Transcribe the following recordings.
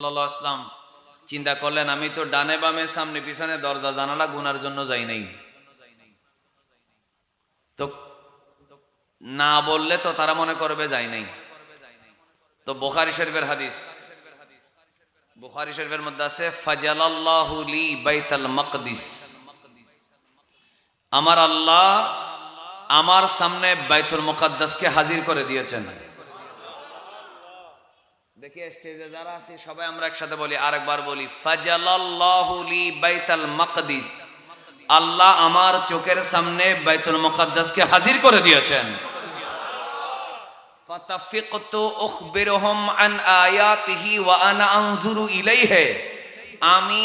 সাল্লাল্লাহু আলাইহি ওয়াসাল্লাম চিন্তা করলেন, আমি তো ডানে বামে সামনে পিছনে দরজা জানালা গুনার জন্য যাই নাই, তো না বললে তো তারা মনে করবে যাই নাই। তো বুখারী শরীফের হাদিস, বুখারী শরীফের মধ্যে আছে ফাজালাল্লাহু লি বাইতাল মাকদিস, আমার আল্লাহ আমার সামনে বাইতুল মুকাদ্দাসকে হাজির করে দিয়েছেন। দেখি স্টেজে যারা আছি সবাই আমরা একসাথে বলি, আরেকবার বলি, ফাজালাল্লাহু লি বাইতাল মাকদিস, আল্লাহ আমার চোখের সামনে বাইতুল মুকাদ্দাসকে হাজির করে দিয়েছেন। ফাতাফিকতু উখবিরুহুম আন আয়াতিহি ওয়া আনা আনজুরু ইলাইহি, আমি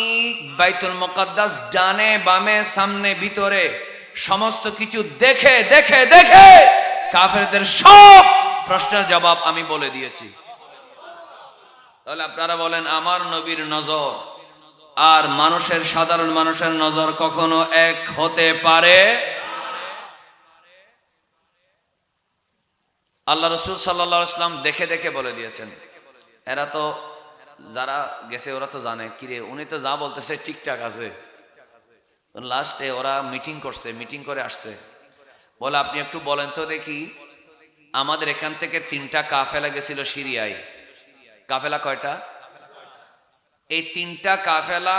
বাইতুল মুকাদ্দাস ডানে বামে সামনে ভিতরে সমস্ত কিছু দেখে দেখে দেখে কাফেরদের সব প্রশ্নের জবাব আমি বলে দিয়েছি। তাহলে আপনারা বলেন, আমার নবীর নজর আর মানুষের, সাধারণ মানুষের নজর কখনো এক হতে পারে? আল্লাহ রাসূল সাল্লাল্লাহু আলাইহি ওয়াসাল্লাম দেখে দেখে বলে দিয়েছেন। এরা তো যারা গেছে ওরা তো জানে, কিরে উনি তো যা বলতেছে ঠিকঠাক আছে। লাস্টে ওরা মিটিং করছে, মিটিং করে আসছে, বলে আপনি একটু বলেন তো দেখি, আমাদের এখান থেকে 3টা কাফেলা গেছিল সিরিয়ায়, কাফেলা কয়টা? এই 3টা কাফেলা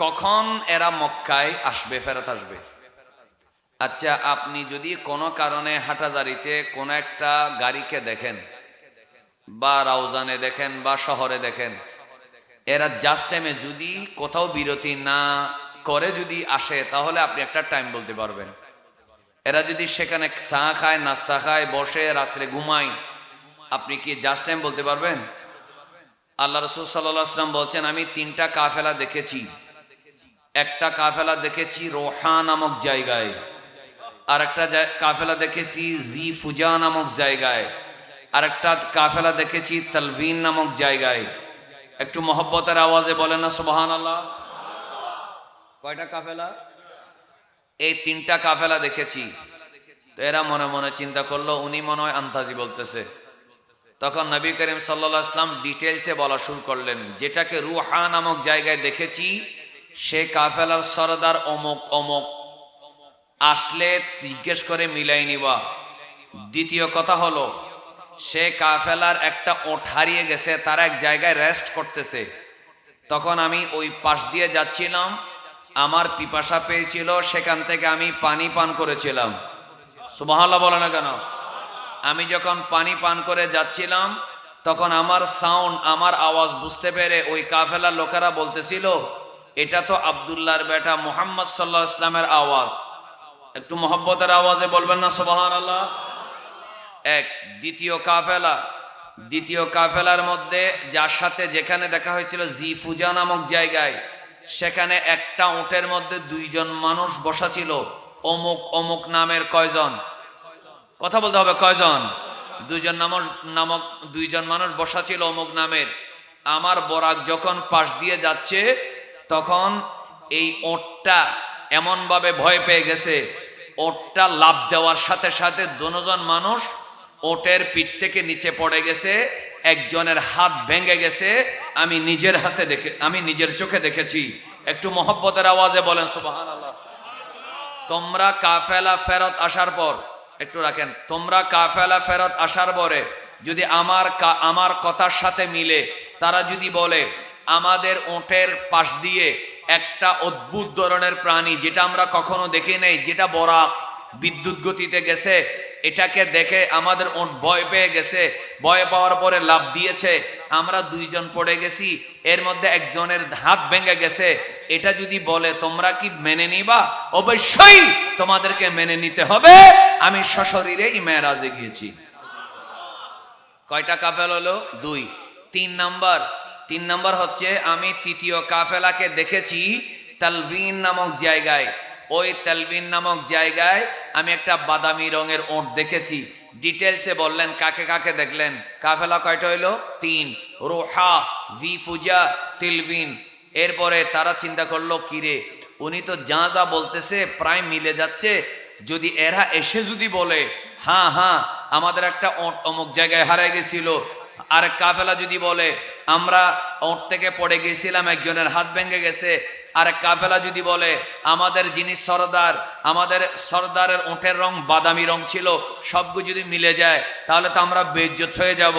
কখন এরা মক্কায় আসবে, ফেরত আসবে? আচ্ছা, আপনি যদি কোনো কারণে হাটাজারিতে কোনো একটা গাড়িকে দেখেন বা রাউজানে দেখেন বা শহরে দেখেন, এরা জাস্ট টাইমে যদি কোথাও বিরতি না করে যদি আসে, তাহলে আপনি একটা টাইম বলতে পারবেন। এরা যদি সেখানে চা খায়, নাস্তা খায়, বসে রাত্রে ঘুমায়, আপনি কি জাস্ট টাইম বলতে পারবেন? আল্লাহ রাসূল সাল্লাল্লাহু আলাইহি ওয়াসাল্লাম বলছেন, আমি 3টা কাফেলা দেখেছি। একটা কাফেলা দেখেছি রোহা নামক জায়গায়, আর একটা কাফেলা দেখেছি জি ফুজা নামক জায়গায়, আর একটা কাফেলা দেখেছি তালবিন নামক জায়গায়। একটু মহব্বতের আওয়াজে বলেন না সুবহানাল্লাহ। কয়টা কাফেলা? এই 3টা কাফেলা দেখেছি। তো এরা মনে মনে চিন্তা করলো, উনি মনে হয় আন্তাজি বলতেছে। তখন নবী করিম সাল্লাল্লাহু আলাইহি ওয়াসাল্লাম ডিটেইলসে বলা শুরু করলেন, যেটাকে রুহা নামক জায়গায় দেখেছি সে কাফেলার সরদার অমুক অমুক, আসলে জিজ্ঞেস করে মিলাই নিবা। দ্বিতীয় কথা হলো, সে কাফেলার একটা ওট হারিয়ে গেছে, তারা এক জায়গায় রেস্ট করতেছে। তখন আমি ওই পাশ দিয়ে যাচ্ছিলাম, আমার পিপাসা পেয়েছিল, সেখান থেকে আমি পানি পান করেছিলাম। সুবহানাল্লাহ বলে না কেন? আমি যখন পানি পান করে যাচ্ছিলাম, তখন আমার সাউন্ড, আমার আওয়াজ বুঝতে পেরে ওই কাফেলার লোকেরা বলতেছিল, এটা তো আব্দুল্লাহর বেটা মুহাম্মদ সাল্লাল্লাহু আলাইহি ওয়াসাল্লামের আওয়াজ। একটু মহব্বতের আওয়াজে বলবেন না সুবহানাল্লাহ। এক। দ্বিতীয় কাফেলার মধ্যে যার সাথে যেখানে দেখা হয়েছিল জি ফুজা নামক জায়গায়, সেখানে একটা উটের মধ্যে 2জন মানুষ বসা ছিল। অমুক অমুক নামের কয়জন? কথা বলতে হবে, কয়জন? 2জন মানুষ বসা ছিল অমুক নামের। আমার বরাক যখন পাশ দিয়ে যাচ্ছে, তখন এই ওটটা এমন ভাবে ভয় পেয়ে গেছে, ওটটা লাফ দেওয়ার সাথে সাথে 2জন মানুষ ওটের পিঠ থেকে নিচে পড়ে গেছে, একজনের হাত ভেঙে গেছে। আমি নিজের চোখে দেখেছি। একটু মহব্বতের আওয়াজে বলেন সুবহানাল্লাহ। তোমরা কাফেলা ফেরত আসার পর, একটু রাখেন, তোমরা কাফেলা ফেরত আসার পরে যদি আমার কথার সাথে মিলে, তারা যদি বলে আমাদের ওটের পাশ দিয়ে একটা অদ্ভুত ধরনের প্রাণী, যেটা আমরা কখনো দেখি নাই, যেটা বরাক বিদ্যুৎ গতিতে গেছে, এটাকে দেখে আমাদের ওট ভয় পেয়ে গেছে, ভয় পাওয়ার পরে লাফ দিয়েছে, আমরা 2জন পড়ে গেছি, এর মধ্যে একজনের হাত ভেঙে গেছে, এটা যদি বলে, তোমরা কি মেনে নিবা? অবশ্যই তোমাদেরকে মেনে নিতে হবে। আমি সশরীরে মেরাজে গিয়েছি। কয়টা কাফেলা হলো? 2। 3 নাম্বার হচ্ছে, আমি 3য় কাফেলাকে দেখেছি তালবিন নামক জায়গায়। ওই তালবিন নামক জায়গায় আমি একটা বাদামি রঙের ওট দেখেছি। ডিটেলসে বললেন কাকে কাকে দেখলেন। কাফেলা কয়টা হইলো? 3। রোহা, জি ফুজা, তালবিন। এরপরে তারা চিন্তা করলো, কিরে উনি তো যা যা বলতেছে প্রায় মিলে যাচ্ছে, যদি এরা এসে যদি বলে হ্যাঁ হ্যাঁ আমাদের একটা ওট অমুক জায়গায় হারিয়ে গেছিল, আর কাফেলা যদি বলে আমরা ওট থেকে পড়ে গেছিলাম, একজনের হাত ভেঙে গেছে, আর কাফেলা যদি বলে আমাদের যিনি সরদার, আমাদের সরদারের ওটের রং বাদামি রং ছিল, সবগুলো যদি মিলে যায় তাহলে তো আমরা বেইজ্জত হয়ে যাব।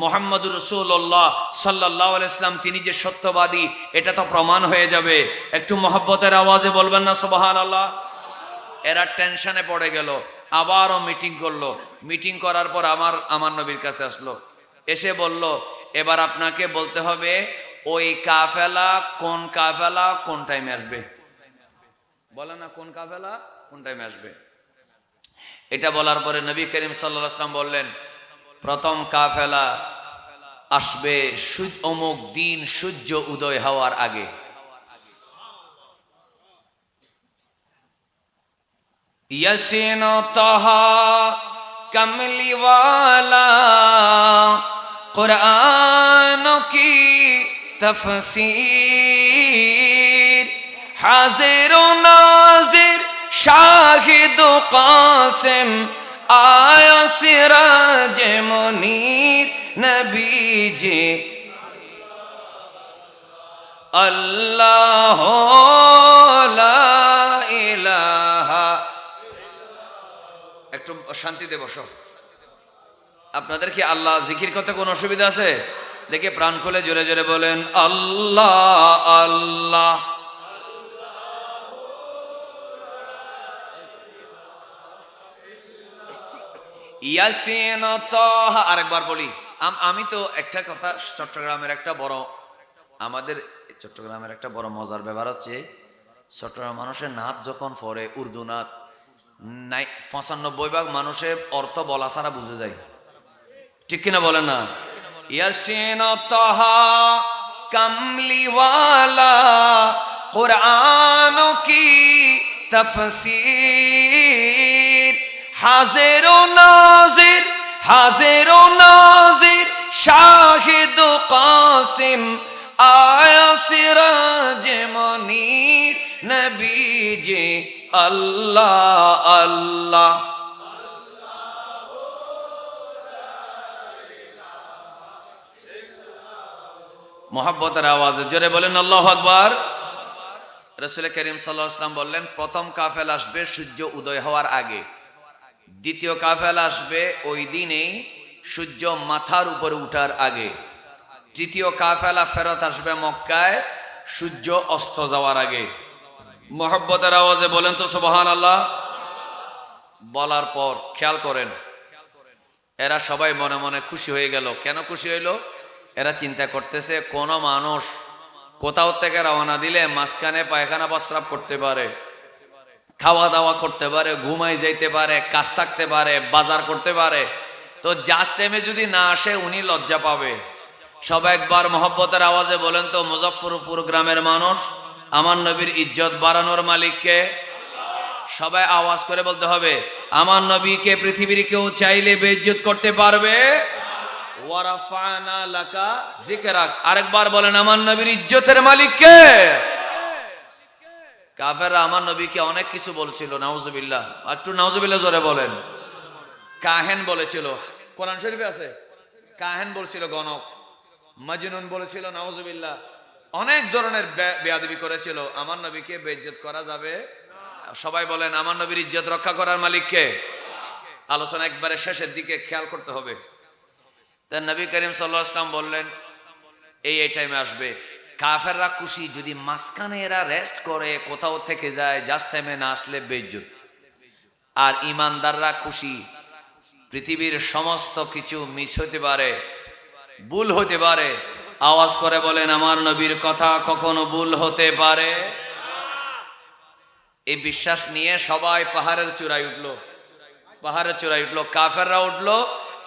মুহাম্মদুর রাসূলুল্লাহ সাল্লাল্লাহু আলাইহি ওয়াসাল্লাম তিনি যে সত্যবাদী এটা তো প্রমাণ হয়ে যাবে। একটু মহব্বতের আওয়াজে বলবেন না সুবহানাল্লাহ। এরা টেনশনে পড়ে গেল, আবারও মিটিং করলো। মিটিং করার পর আমার নবীর কাছে আসলো, এসে বলল এবার আপনাকে বলতে হবে ওই কাফেলা কোন টাইমে আসবে। বলে না কোন কাফেলা কোন টাইমে আসবে। এটা বলার পরে নবী করিম সাল্লাল্লাহু আলাইহি ওয়াসাল্লাম বললেন প্রথম কাফেলা আসবে অমুক দিন সূর্য উদয় হওয়ার আগে। ইয়াসিন তাহা কমলিওয়ালা कुरान की तफसीर हाजिर नाजिर शाहिद कासिम आया सिराज मुनीर नबी जी अल्लाह ला इलाहा। একটু শান্তিতে বসো। আপনাদের কি আল্লাহ জিকির করতে কোনো অসুবিধা আছে? দেখে প্রাণ খুলে জোরে জোরে বলেন আল্লাহ আল্লাহ। ইয়াসিন তাহা। আরেকবার বলি। আমি তো একটা কথা, চট্টগ্রামের একটা বড় মজার ব্যাপার হচ্ছে চট্টগ্রাম মানুষের নাচ যখন পড়ে উর্দু নাচ 95% মানুষের অর্থ বলা ছাড়া বুঝে যায়, ঠিক কিনা বলেন না? ইয়াসিন তাহা কমলিওয়ালা কুরআন কি তফসীর হাজির ও নাজির শাহিদ কাসিম आया सिराज मुनीर नबी जी अल्लाह अल्लाह। मोहब्बतेर आवाज़े जोरे बोलेन अल्लाहु अकबर। रसूल करीम सल्लल्लाहु अलैहि वसल्लम बोलेन प्रथम काफेला आसबे सूर्य उदय हওয়ার आगे, द्वितीय काफेला आसबे ओई दिनेই सूर्य माथार उपरे उठार आगे, তৃতীয় কাফেলা ফেরত আসবে মক্কায় সূর্য অস্ত যাওয়ার আগে। মুহাব্বতের আওয়াজে বলেন তো সুবহানাল্লাহ। বলার পর খেয়াল করেন এরা সবাই মনে মনে খুশি হয়ে গেল। কেন খুশি হইল? এরা চিন্তা করতেছে কোন মানুষ কোথাও থেকে রওনা দিলে মাঝখানে পায়খানা প্রস্রাব করতে পারে, খাওয়া দাওয়া করতে পারে, ঘুমাই যাইতে পারে, কাজ থাকতে পারে, বাজার করতে পারে, তো জাস্ট টাইমে যদি না আসে উনি লজ্জা পাবে। সবাই একবার মহব্বতের আওয়াজে বলেন তো মুজফফরপুর গ্রামের মানুষ আমার নবীর ইজ্জত বাড়ানোর মালিককে। সবাই আওয়াজ করে বলতে হবে আমার নবীকে পৃথিবীর কেউ চাইলে বেইজ্জত করতে পারবে। ওয়া রাফা'না লাকা যিকরাক। আরেকবার বলেন আমার নবীর ইজ্জতের মালিককে। কাফেররা আমার নবীকে অনেক কিছু বলছিল, নাউজুবিল্লাহ। একটু নাউজুবিল্লাহ জোরে বলেন। কাহেন বলেছিল, কোরআন শরীফে আছে। কাহেন বলছিল, গণক, মাজনুন বলেছিল, নাউজুবিল্লাহ। অনেক ধরনের বেয়াদবি করেছিল। আমার নবীকে বেইজ্জত করা যাবে? সবাই বলেন আমার নবীর ইজ্জত রক্ষা করার মালিককে। আলোচনা একবারে শেষের দিকে, খেয়াল করতে হবে। তাই নবী করিম সাল্লাল্লাহু আলাইহি ওয়াসাল্লাম বললেন এই টাইমে আসবে। কাফেররা খুশি যদি মাঝখানে এরা রেস্ট করে কোথাও থেকে যায়, জাস্ট টাইমে না আসলে বেইজ্জত। আর ইমানদাররা খুশি পৃথিবীর সমস্ত কিছু মিস হতে পারে, ভুল হতে পারে। আওয়াজ করে বলেন আমার নবীর কথা কখনো ভুল হতে পারে? এই বিশ্বাস নিয়ে সবাই পাহাড়ের চূড়ায় উঠলো। কাফেররা উঠলো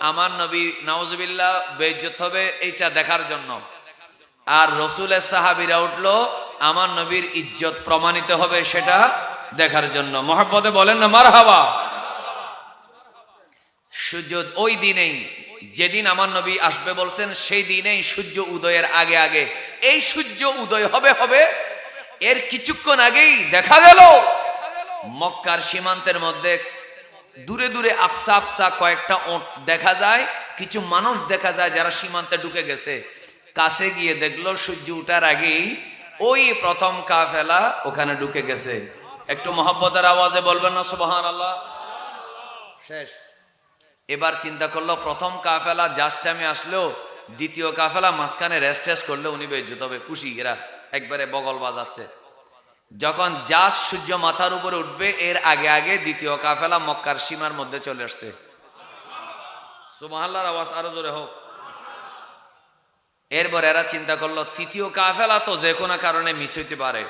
আমার নবী নাউজুবিল্লাহ বেইজ্জত হবে এইটা দেখার জন্য। আর রাসূলের সাহাবীরা উঠলো আমার নবীর ইজ্জত প্রমাণিত হবে সেটা দেখার জন্য। মহব্বতে বলেন না মারহাবা। সূর্য ওই দিনেই, যেদিন আমার নবী আসবে বলছেন সেই দিনেই সূর্য উদয়ের আগে আগে এই সূর্য উদয় হবে এর কিছুক্ষণ আগেই দেখা গেল মক্কার সীমান্তের মধ্যে দূরে দূরে আফসা আফসা কয়েকটা ওট দেখা যায়। কিছু মানুষ দেখা যায় যারা সীমান্তে ঢুকে গেছে, কাছে গিয়ে দেখলো সূর্য উঠার আগেই ওই প্রথম কাফেলা ওখানে ঢুকে গেছে। একটু মহব্বতের আওয়াজে বলবেন না সুবহানাল্লাহ। শেষ। এবার চিন্তা করলো প্রথম কাফেলা জাস্ট টাইমে আসলেও দ্বিতীয় কাফেলা মাঝখানে রেস্ট করলে উনি বেজ্জত হবে, খুশি, এরা একবারে বগল বাজাচ্ছে। যখন জাস্ট সূর্য মাথার উপরে উঠবে এর আগে আগে দ্বিতীয় কাফেলা মক্কার সীমার মধ্যে চলে আসছে। সুবহানাল্লাহর আওয়াজ আরো জোরে হোক। এরপর এরা চিন্তা করলো তৃতীয় কাফেলা তো যে কোনো কারণে মিস হইতে পারে,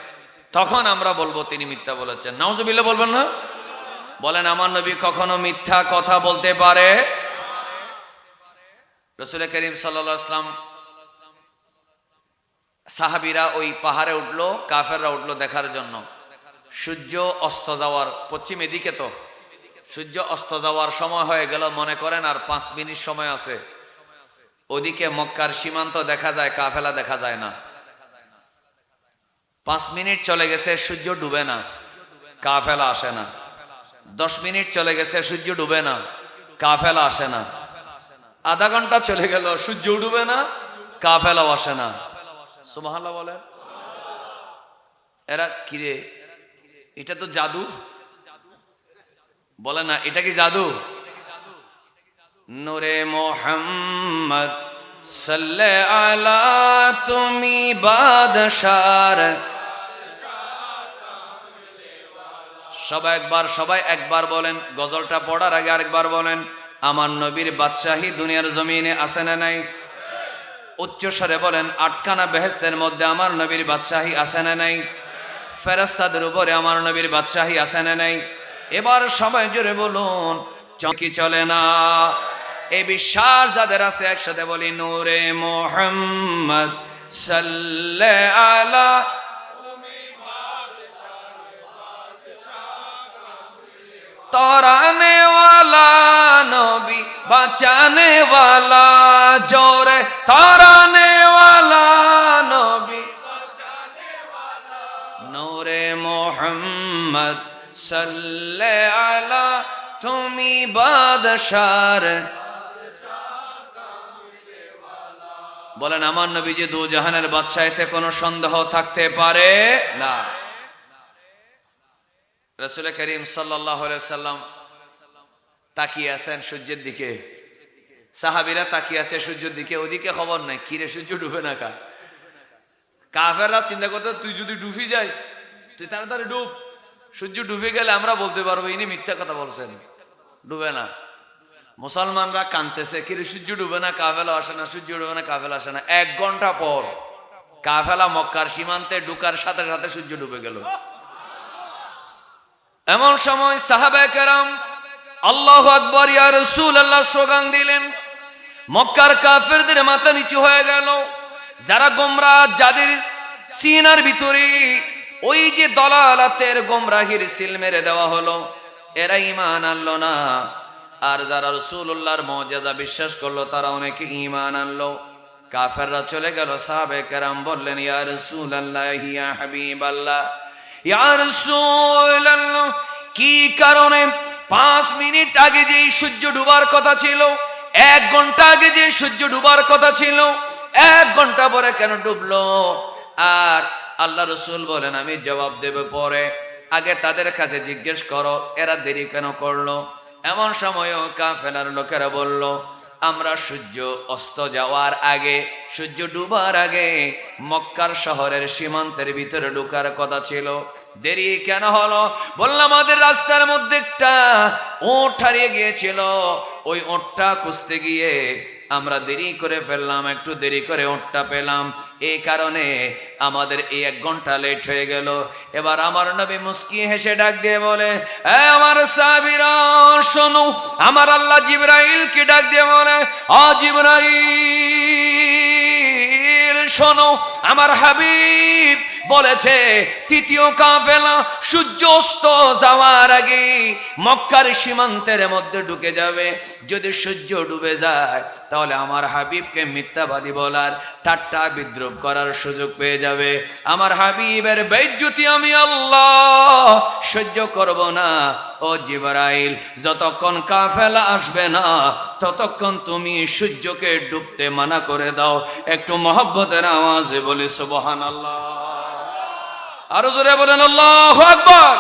তখন আমরা বলবো তিনি মিথ্যা বলেছেন। নাউজুবিল্লাহ বলবেন না? বলেন আমার নবী কখনো মিথ্যা কথা বলতে পারে? রাসূল করিম সাল্লাল্লাহু আলাইহি ওয়াসাল্লাম সাহাবীরা ওই পাহাড়ে উঠলো, কাফেররা উঠলো দেখার জন্য। সূর্য অস্ত যাওয়ার পশ্চিমে দিকে, তো সূর্য অস্ত যাওয়ার সময় হয়ে গেল, মনে করেন আর 5 মিনিট সময় আছে। ওদিকে মক্কার সীমান্ত দেখা যায়, কাফেলা দেখা যায় না। 5 মিনিট চলে গেছে, সূর্য ডুবে না, কাফেলা আসে না। 10 মিনিট চলে গেছে, সূর্য ডুবে না, কাফেলা আসে না। আধা ঘন্টা চলে গেল, সূর্য ডুবে না, কাফেলাও আসে না। সুবহানাল্লাহ বলেন। এরা কিরে, এটা তো জাদু। বলে না এটা কি জাদু? নূরে মোহাম্মদ সাল্লাল্লাহু আলা তুমি বাদশার। সবাই একবার বলেন, গজলটা পড়ার আগে আরেকবার বলেন, আমার নবীর বাদশাহী দুনিয়ার জমিনে আছে না নাই? উচ্চ স্বরে বলেন, 8খানা বেহেশতের মধ্যে আমার নবীর বাদশাহী আছে না নাই? ফেরেশতাদের উপরে আমার নবীর বাদশাহী আছে না নাই? এবার সবাই জোরে বলুন, চকি চলে না? এই বিশ্বাস যাদের আছে একসাথে বলি, নূরে মোহাম্মদ সাল্লাল্লাহু আলা तौराने वाला नबी बचाने वाला, जोरे तौराने वाला नबी नूरे मोहम्मद सल्लल्लाहु आला तुमी बादशार। বলেন আমার নবী যে দু জাহানের বাদশা, এতে কোনো সন্দেহ থাকতে পারে না। রাসূল করিম সাল্লাল্লাহু আলাইহি ওয়াসাল্লাম তাকিয়ে আছেন সূর্যের দিকে, সাহাবীরা তাকিয়ে আছে সূর্যের দিকে। ওদিকে খবর নাই, কিরে সূর্য ডুবে না কা? কাফেররা চিন্তা করতে, তুই যদি ডুবে যাস, তুই তাড়াতাড়ি ডুব। সূর্য ডুবে গেলে আমরা বলতে পারবো ইনি মিথ্যা কথা বলছেন, ডুবে না। মুসলমানরা কাঁদতেছে, কিরে সূর্য ডুবে না, কাফেলা আসে না, সূর্য ডুবে না, কাফেলা আসে না। 1 ঘন্টা পর কাফেলা মক্কার সীমান্তে ঢুকার সাথে সাথে সূর্য ডুবে গেল। এমন সময় সাহাবায়ে কেরাম আল্লাহু আকবার ইয়া রাসূলুল্লাহ স্লোগান দিলেন। মক্কার কাফেরদের মাথা নিচু হয়ে গেল। যারা গোমরাহ, যাদের সিনার ভিতরে ওই যে দলালাতের গোমরাহির সিল মেরে দেওয়া হলো, এরা ঈমান আনলো না। আর যারা রাসূলুল্লাহর মুজিজা বিশ্বাস করলো, তারা অনেকে ঈমান আনলো। কাফেররা চলে গেল। সাহাবায়ে কেরাম বললেন, ইয়া রাসূলুল্লাহ, ইয়া হাবিবাল্লাহ, ইয়া রাসূলুল্লাহ, কি কারণে 5 মিনিট আগে যে সূর্য ডুবার কথা ছিল, 1 ঘন্টা আগে যে সূর্য ডুবার কথা ছিল, 1 ঘন্টা পরে কেন ডুবলো? আর আল্লাহ রাসূল বলেন, আমি জবাব দেব পরে, আগে তাদের কাছে জিজ্ঞেস করো এরা দেরি কেন করলো। এমন সময়ও কাফেলার লোকেরা বলল, আমরা সূর্য অস্ত যাওয়ার আগে, সূর্য ডুবার আগে মক্কার শহরের সীমান্তের ভিতরে ঢোকার কথা ছিল, দেরি কেন হলো? বললাম আমাদের রাস্তার মধ্যে একটা ওট হারিয়ে গিয়েছিল, ওই ওটটা খুঁজতে গিয়ে আমরা দেরি করে ফেললাম, একটু দেরি করে ওটটা পেলাম, এই কারণে আমাদের এই 1 ঘন্টা লেট হয়ে গেল। এবার আমার নবী মুস্কি হেসে ডাক দিয়ে বলে, এ আমার সাহাবীরা শোনো, আমার আল্লাহ জিবরাইলকে ডাক দিয়ে বলে, ও জিবরাইল শোনো, আমার হাবিব বলেছে তৃতীয় কাফেলা সূর্য অস্ত যাওয়ার আগে মক্কার সীমান্তের মধ্যে ঢুকে যাবে। যদি সূর্য ডুবে যায় তাহলে আমার হাবিবকে মিথ্যাবাদী বলার, ঠাট্টা বিদ্রুপ করার সুযোগ পেয়ে যাবে। আমার হাবিবের বেইজ্জতি আমি আল্লাহ সহ্য করব না। ও জিবরাইল, যতক্ষণ কাফেলা আসবে না ততক্ষণ তুমি সূর্যকে ডুবতে মানা করে দাও। একটু মহব্বতের আওয়াজে বলি সুবহানাল্লাহ। আরো জোরে বলেন আল্লাহু আকবার।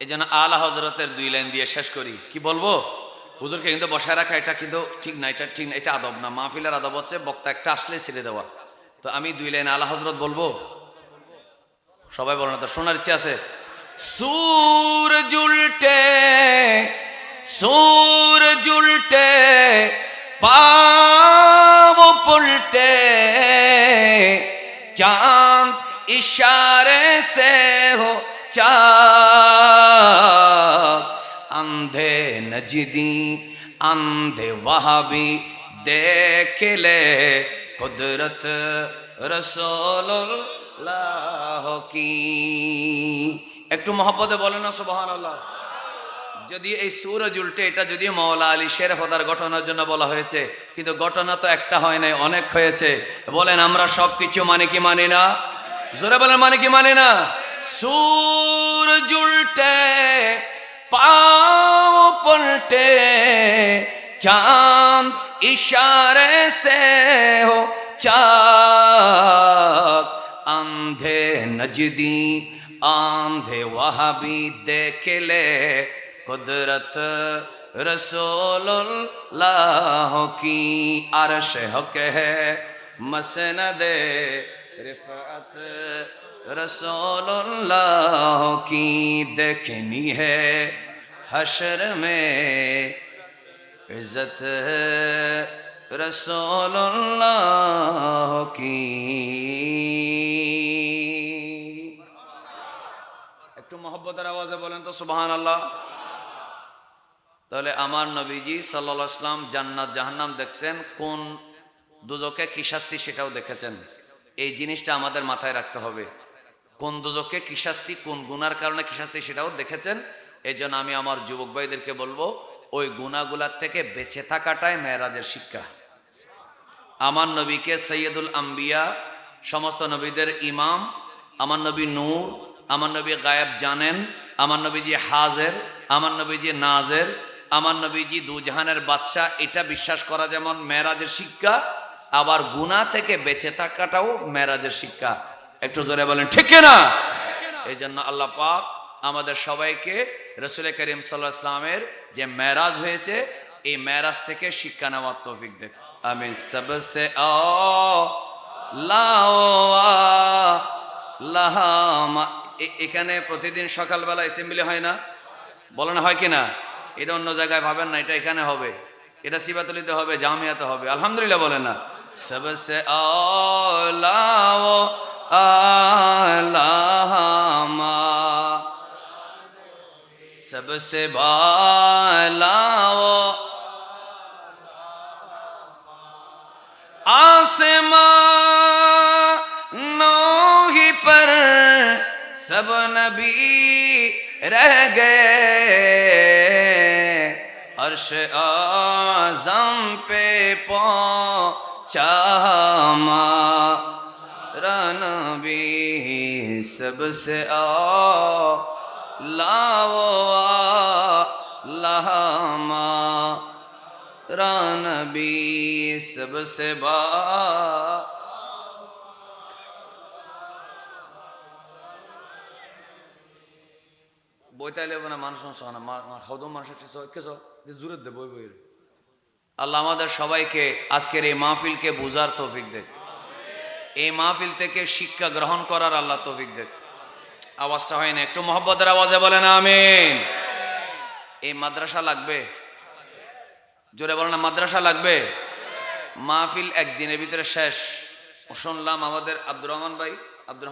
এই জন্য আলা হজরতের 2 লাইন দিয়ে শেষ করি। কি বলবো? হুজুরকে কিন্তু বসায় রাখা এটা কিন্তু ঠিক না, এটা ঠিক না, এটা আদব না। মাহফিলের আদব হচ্ছে বক্তা একটা আসলে ছেড়ে দেওয়া। তো আমি 2 লাইন আলা হজরত বলবো, সবাই বলো না তো, শোনার ইচ্ছে আছে। সূরজ উল্টে পাব পলটে, চাঁদ इशारे से हो चाक, अंधे नजदी अंधे वहाबी देख ले कुदरत रसूलुल्लाह की। একটু মহব্বতে বলেন না সুবহানাল্লাহ। যদি এই সূরজ উল্টে এটা যদি মাওলা আলী শের খোদার ঘটনার জন্য বলা হয়েছে, কিন্তু ঘটনা তো একটা হয় নাই, অনেক হয়েছে। বলেন আমরা সবকিছু মানে কি মানি না? জোরে বলেন মানে কি মানি না? সূরজ উল্টে পাও পলটে, চাঁদ ইশারে সে हो चाक, अंधे नजदी आंधे वहाबी देख ले कुदरत रसूलुल्लाह की। अर्श हक है मसनदे रिफअत रसूलुल्लाह की, देखनी है हशर में इज्जत रसूलुल्लाह की। একটু মহব্বতের আওয়াজে বলেন তো সুবহানাল্লাহ। তাহলে আমার নবীজি সাল্লাল্লাহু আলাইহি ওয়াসাল্লাম জান্নাত জাহান্নাম দেখছেন, কোন দুজকে কি শাস্তি সেটাও দেখেছেন। এই জিনিসটা আমাদের মাথায় রাখতে হবে। কোন দুজকে কি শাস্তি, কোন গুনার কারণে কি শাস্তি সেটাও দেখেছেন। এই জন্য আমি আমার যুবক ভাইদেরকে বলবো, ওই গুনাহগুলার থেকে বেঁচে থাকাটাই মেরাজের শিক্ষা। আমার নবীকে সৈয়দুল আম্বিয়া, সমস্ত নবীদের ইমাম, আমার নবী নূর, আমার নবী গায়েব জানেন, আমার নবীজি হাজের, আমার নবীজি নাজের, আমার নবীজি দুজাহানের বাদশাহ, এটা বিশ্বাস করা যেমন মেরাজের শিক্ষা, আবার গুনাহ থেকে বেঁচে থাকাটাও মেরাজের শিক্ষা। একটু জোরে বলেন ঠিক কিনা? এই জন্য আল্লাহ পাক আমাদের সবাইকে রাসূল করিম সাল্লাল্লাহু আলাইহি ওয়াসাল্লামের যে মেরাজ হয়েছে এই মেরাজ থেকে শিক্ষা নেওয়ার তৌফিক দেন। আমি সবসে এখানে প্রতিদিন সকালবেলা অ্যাসেম্বলি হয় না? বলেন হয় কিনা? এটা অন্য জায়গায় ভাবেন না, এটা এখানে হবে, এটা সিবাতলিতে হবে, জামিয়াতে হবে। আলহামদুলিল্লাহ বলেন না? সবসে सबसे बालाओ आसमानों ही पर सब नबी रह गए, अर्श आज़म पे पहुंचा हमारा नबी। सबसे लाओ लहमा रानबी सबसे बा। বইতাইলে না মানুষ না হদম মানুষের জুড়ে দে বই বই। আল্লাহ আমাদের সবাইকে আজকের এই মাহফিলকে বুঝার তৌফিক দেখ, এই মাহফিল থেকে শিক্ষা গ্রহণ করার আল্লাহ তৌফিক দেখ। আওয়াজটা হয় না, একটু মহব্বতের আওয়াজে বলেন আমিন। এই মাদ্রাসা লাগবে, জোরে বলেন না, মাদ্রাসা লাগবে। মাহফিল একদিনের ভিতরে শেষ। শুনলাম আমাদের আব্দুর রহমান ভাই, আব্দুর রহমান